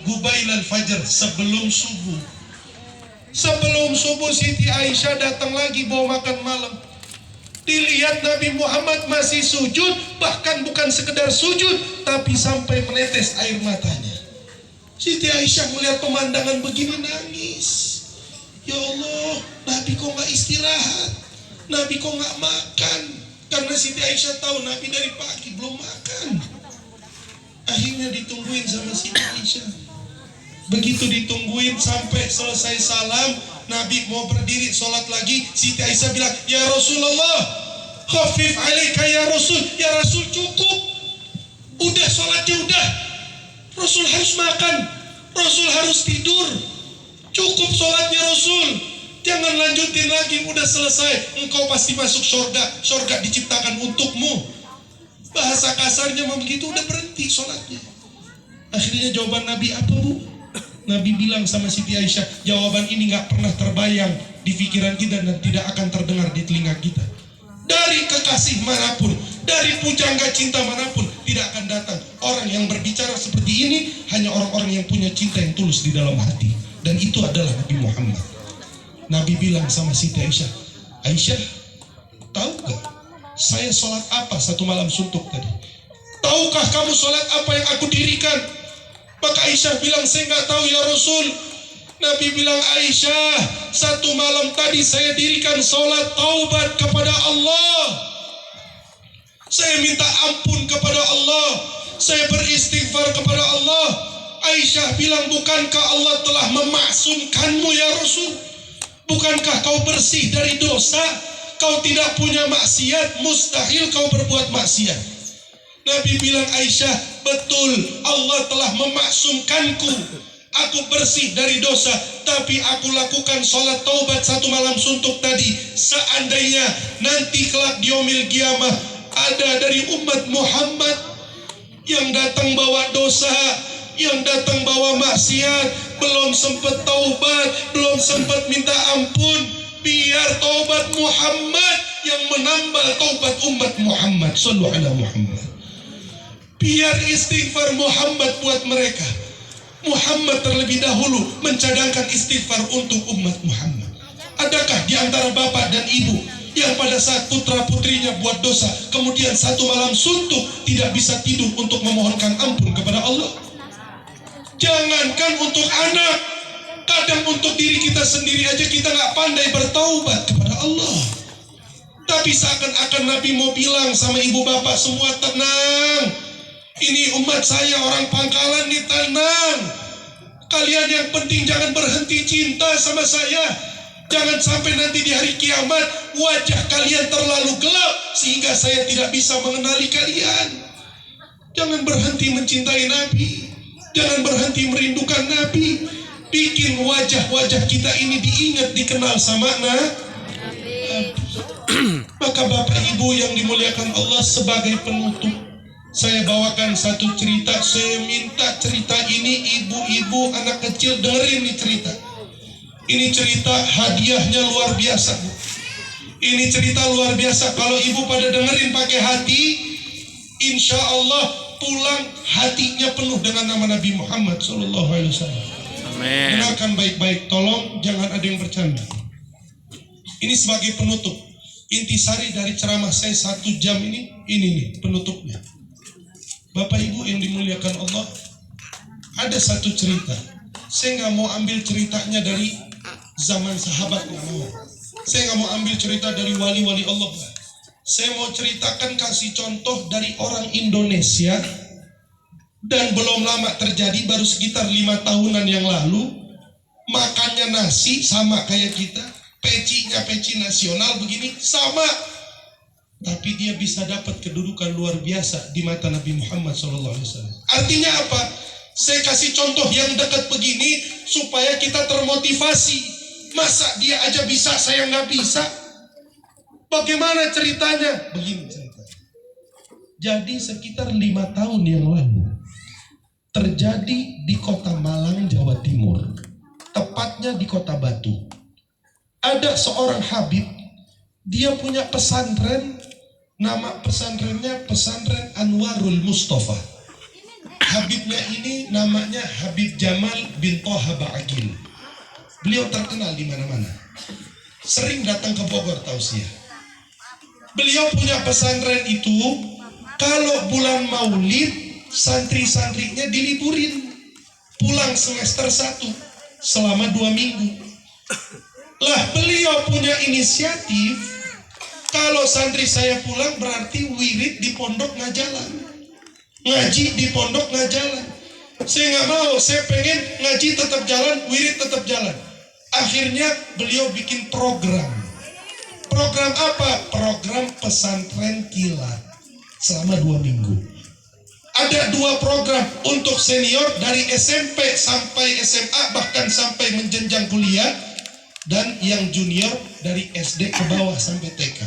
Gubailal Fajr, sebelum subuh. Sebelum subuh Siti Aisyah datang lagi bawa makan malam. Dilihat Nabi Muhammad masih sujud, bahkan bukan sekedar sujud, tapi sampai menetes air matanya. Siti Aisyah melihat pemandangan begini nangis. Ya Allah, Nabi kok gak istirahat? Nabi kok gak makan? Karena Siti Aisyah tahu Nabi dari pagi belum makan. Akhirnya ditungguin sama Siti Aisyah. Begitu ditungguin sampai selesai salam, Nabi mau berdiri sholat lagi. Siti Aisyah bilang, ya Rasulullah, khafif alaika ya Rasul. Ya Rasul cukup, udah sholatnya udah. Rasul harus makan, Rasul harus tidur. Cukup sholatnya Rasul, jangan lanjutin lagi, udah selesai. Engkau pasti masuk surga, surga diciptakan untukmu. Bahasa kasarnya begitu, udah berhenti sholatnya. Akhirnya jawaban Nabi apa bu? Nabi bilang sama Siti Aisyah, jawaban ini gak pernah terbayang di pikiran kita dan tidak akan terdengar di telinga kita. Dari kekasih manapun, dari pujangga cinta manapun, tidak akan datang orang yang berbicara seperti ini. Hanya orang-orang yang punya cinta yang tulus di dalam hati. Dan itu adalah Nabi Muhammad. Nabi bilang sama Siti Aisyah, Aisyah, tahu gak saya sholat apa satu malam suntuk tadi? Tahukah kamu sholat apa yang aku dirikan? Maka Aisyah bilang, saya nggak tahu ya Rasul. Nabi bilang, Aisyah, satu malam tadi saya dirikan sholat taubat kepada Allah. Saya minta ampun kepada Allah. Saya beristighfar kepada Allah. Aisyah bilang, bukankah Allah telah memaksumkanmu ya Rasul? Bukankah kau bersih dari dosa? Kau tidak punya maksiat, mustahil kau berbuat maksiat. Nabi bilang, Aisyah, betul, Allah telah memaksumkanku. Aku bersih dari dosa, tapi aku lakukan sholat taubat satu malam suntuk tadi. Seandainya nanti kelak di yaumil qiyamah ada dari umat Muhammad yang datang bawa dosa, yang datang bawa maksiat, belum sempat taubat, belum sempat minta ampun, biar taubat Muhammad yang menambal taubat umat Muhammad sallallahu alaihi Muhammad. Biar istighfar Muhammad buat mereka. Muhammad terlebih dahulu mencadangkan istighfar untuk umat Muhammad. Adakah di antara bapak dan ibu yang pada saat putra putrinya buat dosa, kemudian satu malam suntuk tidak bisa tidur untuk memohonkan ampun kepada Allah? Jangankan untuk anak, kadang untuk diri kita sendiri aja kita nggak pandai bertaubat kepada Allah. Tapi seakan-akan Nabi mau bilang sama ibu bapak semua, tenang. Ini umat saya orang Pangkalan nih, tenang. Kalian yang penting jangan berhenti cinta sama saya. Jangan sampai nanti di hari kiamat wajah kalian terlalu gelap sehingga saya tidak bisa mengenali kalian. Jangan berhenti mencintai Nabi. Jangan berhenti merindukan Nabi. Bikin wajah-wajah kita ini diingat, dikenal sama Nabi. Maka Bapak Ibu yang dimuliakan Allah, sebagai penutup saya bawakan satu cerita. Saya minta cerita ini ibu-ibu anak kecil dengerin nih cerita. Ini cerita hadiahnya luar biasa. Ini cerita luar biasa. Kalau ibu pada dengerin pakai hati, insya Allah pulang hatinya penuh dengan nama Nabi Muhammad Sallallahu Alaihi Wasallam. Amin. Dengarkan baik-baik, tolong jangan ada yang bercanda. Ini sebagai penutup. Intisari dari ceramah saya 1 jam ini nih penutupnya. Bapak Ibu yang dimuliakan Allah, ada satu cerita. Saya nggak mau ambil ceritanya dari zaman sahabat, nggak mau. Saya nggak mau ambil cerita dari wali-wali Allah. Saya mau ceritakan, kasih contoh dari orang Indonesia, dan belum lama terjadi, baru sekitar 5 tahunan yang lalu. Makannya nasi sama kayak kita, pecinya peci nasional begini sama. Tapi dia bisa dapat kedudukan luar biasa di mata Nabi Muhammad SAW. Artinya apa? Saya kasih contoh yang dekat begini supaya kita termotivasi. Masa dia aja bisa, saya nggak bisa? Bagaimana ceritanya? Begini ceritanya. Jadi sekitar 5 tahun yang lalu terjadi di kota Malang, Jawa Timur. Tepatnya di kota Batu. Ada seorang Habib, dia punya pesantren. Nama pesantrennya Pesantren Anwarul Mustafa. Habibnya ini namanya Habib Jamal bin Toha Ba'agil. Beliau terkenal di mana-mana. Sering datang ke Bogor tausiah. Beliau punya pesantren itu, kalau bulan Maulid santri-santrinya diliburin, pulang semester 1 selama 2 minggu. Lah beliau punya inisiatif, kalau santri saya pulang berarti wirid di pondok nggak jalan, ngaji di pondok nggak jalan. Saya nggak mau, saya pengen ngaji tetap jalan, wirid tetap jalan. Akhirnya beliau bikin program. Program apa? Program pesantren kilat selama 2 minggu. Ada 2 program untuk senior dari SMP sampai SMA, bahkan sampai menjenjang kuliah, dan yang junior dari SD ke bawah sampai TK.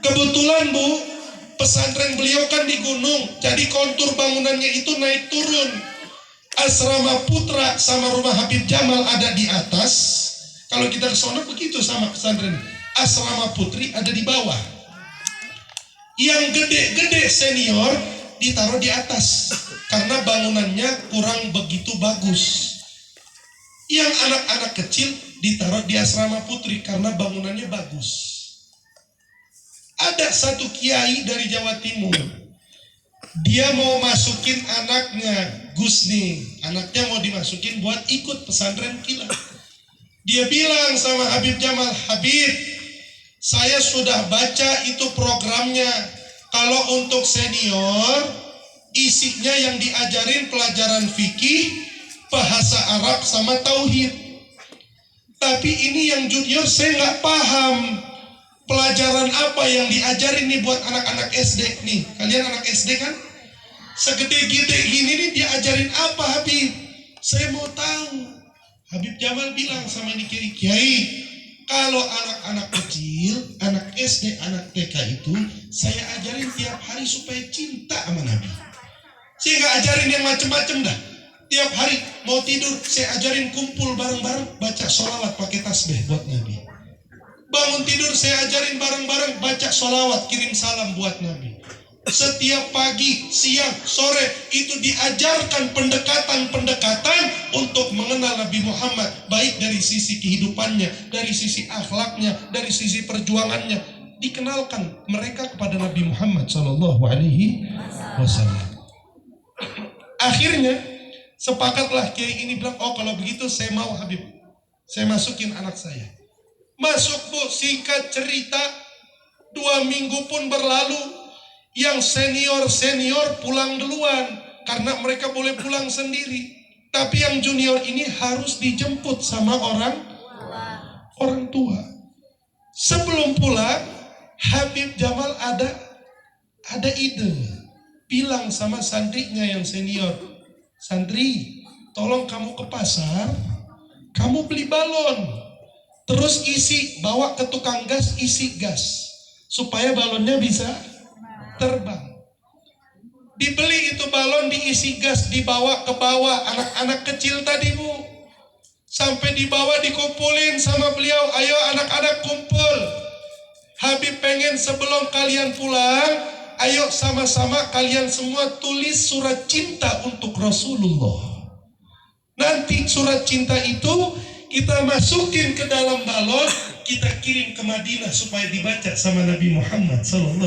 Kebetulan Bu, pesantren beliau kan di gunung, jadi kontur bangunannya itu naik turun. Asrama Putra sama rumah Habib Jamal ada di atas. Kalau kita ke sana begitu sama pesantren. Asrama Putri ada di bawah. Yang gede-gede senior ditaruh di atas karena bangunannya kurang begitu bagus. Yang anak-anak kecil ditaruh di asrama putri karena bangunannya bagus. Ada satu kiai dari Jawa Timur, dia mau masukin anaknya, Gus nih, anaknya mau dimasukin buat ikut pesantren kilat. Dia bilang sama Habib Jamal, Habib, saya sudah baca itu programnya. Kalau untuk senior, isinya yang diajarin pelajaran fikih, bahasa Arab sama tauhid. Tapi ini yang junior saya nggak paham. Pelajaran apa yang diajarin nih buat anak-anak SD nih? Kalian anak SD kan? Segede-gede gini nih diajarin apa Habib? Saya mau tahu. Habib Jamal bilang sama ini kiai, kalau anak-anak kecil, anak SD, anak TK itu saya ajarin tiap hari supaya cinta sama Nabi. Saya nggak ajarin yang macem-macem dah. Tiap hari mau tidur saya ajarin kumpul bareng-bareng baca sholawat pakai tasbih buat Nabi. Bangun tidur saya ajarin bareng-bareng baca sholawat kirim salam buat Nabi. Setiap pagi, siang, sore itu diajarkan pendekatan-pendekatan untuk mengenal Nabi Muhammad, baik dari sisi kehidupannya, dari sisi akhlaknya, dari sisi perjuangannya. Dikenalkan mereka kepada Nabi Muhammad SAW. Akhirnya sepakatlah kiai ini bilang, oh kalau begitu saya mau Habib, saya masukin anak saya. Masuk Bu, singkat cerita 2 minggu pun berlalu. Yang senior pulang duluan karena mereka boleh pulang sendiri. Tapi yang junior ini harus dijemput sama orang tua. Sebelum pulang, Habib Jamal ada ide. Bilang sama santrinya yang senior, santri, tolong kamu ke pasar, kamu beli balon, terus bawa ke tukang gas, isi gas, supaya balonnya bisa terbang. Dibeli itu balon, diisi gas, dibawa ke bawah anak-anak kecil tadi Bu. Sampai di bawah dikumpulin sama beliau, ayo anak-anak kumpul. Habib pengen sebelum kalian pulang, ayo sama-sama kalian semua tulis surat cinta untuk Rasulullah. Nanti surat cinta itu kita masukin ke dalam balon, kita kirim ke Madinah supaya dibaca sama Nabi Muhammad SAW.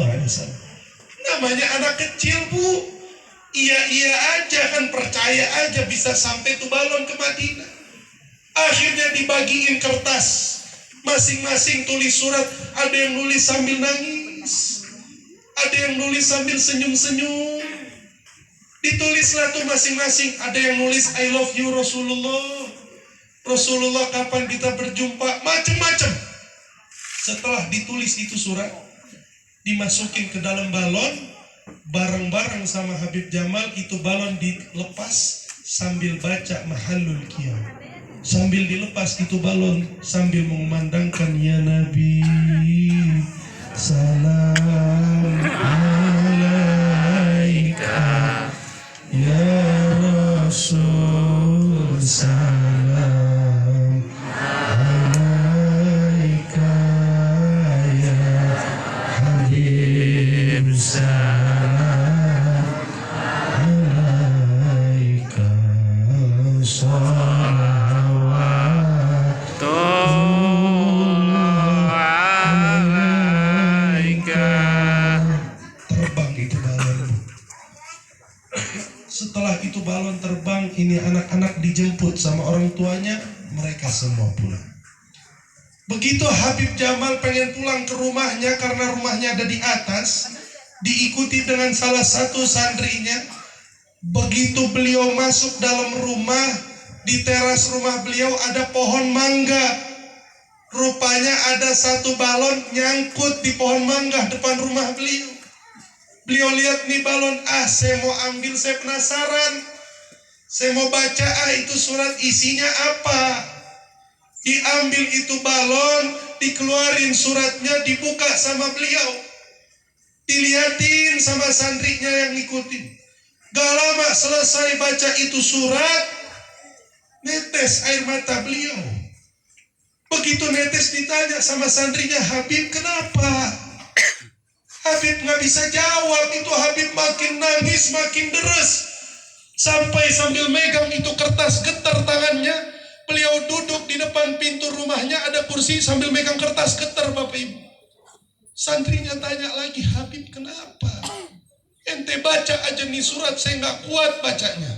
Namanya anak kecil Bu, iya aja kan, percaya aja bisa sampai tuh balon ke Madinah. Akhirnya dibagiin kertas, masing-masing tulis surat. Ada yang nulis sambil nangis, ada yang nulis sambil senyum-senyum. Ditulislah tuh masing-masing. Ada yang nulis I love you Rasulullah, Rasulullah kapan kita berjumpa, macem-macem. Setelah ditulis itu surat, dimasukin ke dalam balon, bareng-bareng sama Habib Jamal. Itu balon dilepas sambil baca Mahallul Qiyam. Sambil dilepas itu balon, sambil mengumandangkan ya Nabi, salam alaika, ya Rasul, salam alaika, ya Habib, salam alaika. Terbang itu balon. Setelah itu balon terbang, ini anak-anak dijemput sama orang tuanya, mereka semua pulang. Begitu Habib Jamal pengen pulang ke rumahnya karena rumahnya ada di atas, diikuti dengan salah satu santrinya. Begitu beliau masuk dalam rumah, di teras rumah beliau ada pohon mangga. Rupanya ada satu balon nyangkut di pohon mangga depan rumah beliau. Beliau lihat nih balon, saya mau ambil, saya penasaran. Saya mau baca, itu surat isinya apa. Diambil itu balon, dikeluarin suratnya, dibuka sama beliau. Dilihatin sama santrinya yang ngikutin. Gak lama selesai baca itu surat, netes air mata beliau. Begitu netes ditanya sama santrinya, Habib kenapa? Habib gak bisa jawab, itu Habib makin nangis, makin deres. Sampai sambil megang itu kertas getar tangannya. Beliau duduk di depan pintu rumahnya, ada kursi sambil megang kertas getar, Bapak Ibu. Santrinya tanya lagi, Habib kenapa? Ente baca aja nih surat, saya gak kuat bacanya.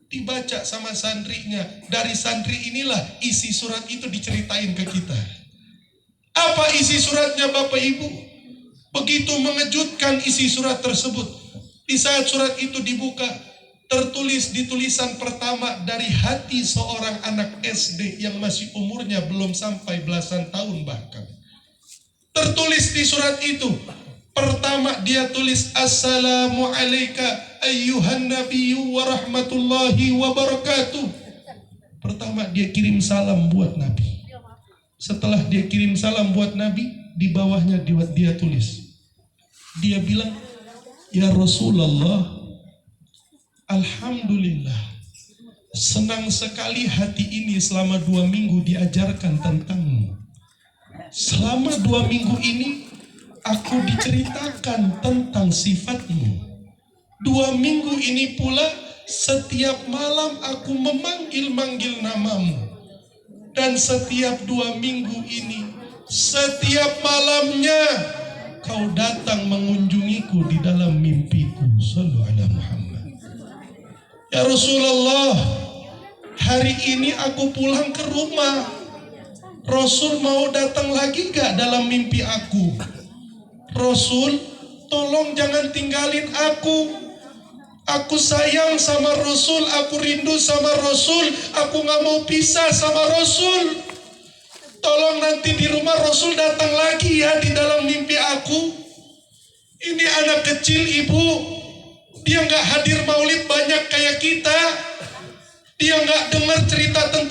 Dibaca sama santrinya. Dari santri inilah isi surat itu diceritain ke kita. Apa isi suratnya Bapak Ibu? Begitu mengejutkan isi surat tersebut. Di saat surat itu dibuka, tertulis di tulisan pertama dari hati seorang anak SD yang masih umurnya belum sampai belasan tahun bahkan. Tertulis di surat itu, pertama dia tulis, Assalamu alayka ayyuhan nabiyyu wa rahmatullahi wa barakatuh. Pertama dia kirim salam buat Nabi. Setelah dia kirim salam buat Nabi, di bawahnya dia tulis. Dia bilang, Ya Rasulullah, Alhamdulillah, senang sekali hati ini selama 2 minggu diajarkan tentangmu. Selama 2 minggu ini aku diceritakan tentang sifatmu. 2 minggu ini pula setiap malam aku memanggil-manggil namamu. Dan setiap 2 minggu ini, setiap malamnya kau datang mengunjungiku di dalam mimpiku. Sallu ala Muhammad. Ya Rasulullah, hari ini aku pulang ke rumah. Rasul mau datang lagi gak dalam mimpi aku? Rasul, tolong jangan tinggalin aku. Aku sayang sama Rasul, aku rindu sama Rasul, aku gak mau pisah sama Rasul. Tolong nanti di rumah Rasul datang lagi ya di dalam mimpi aku. Ini anak kecil ibu. Dia nggak hadir maulid banyak kayak kita. Dia nggak dengar cerita tentang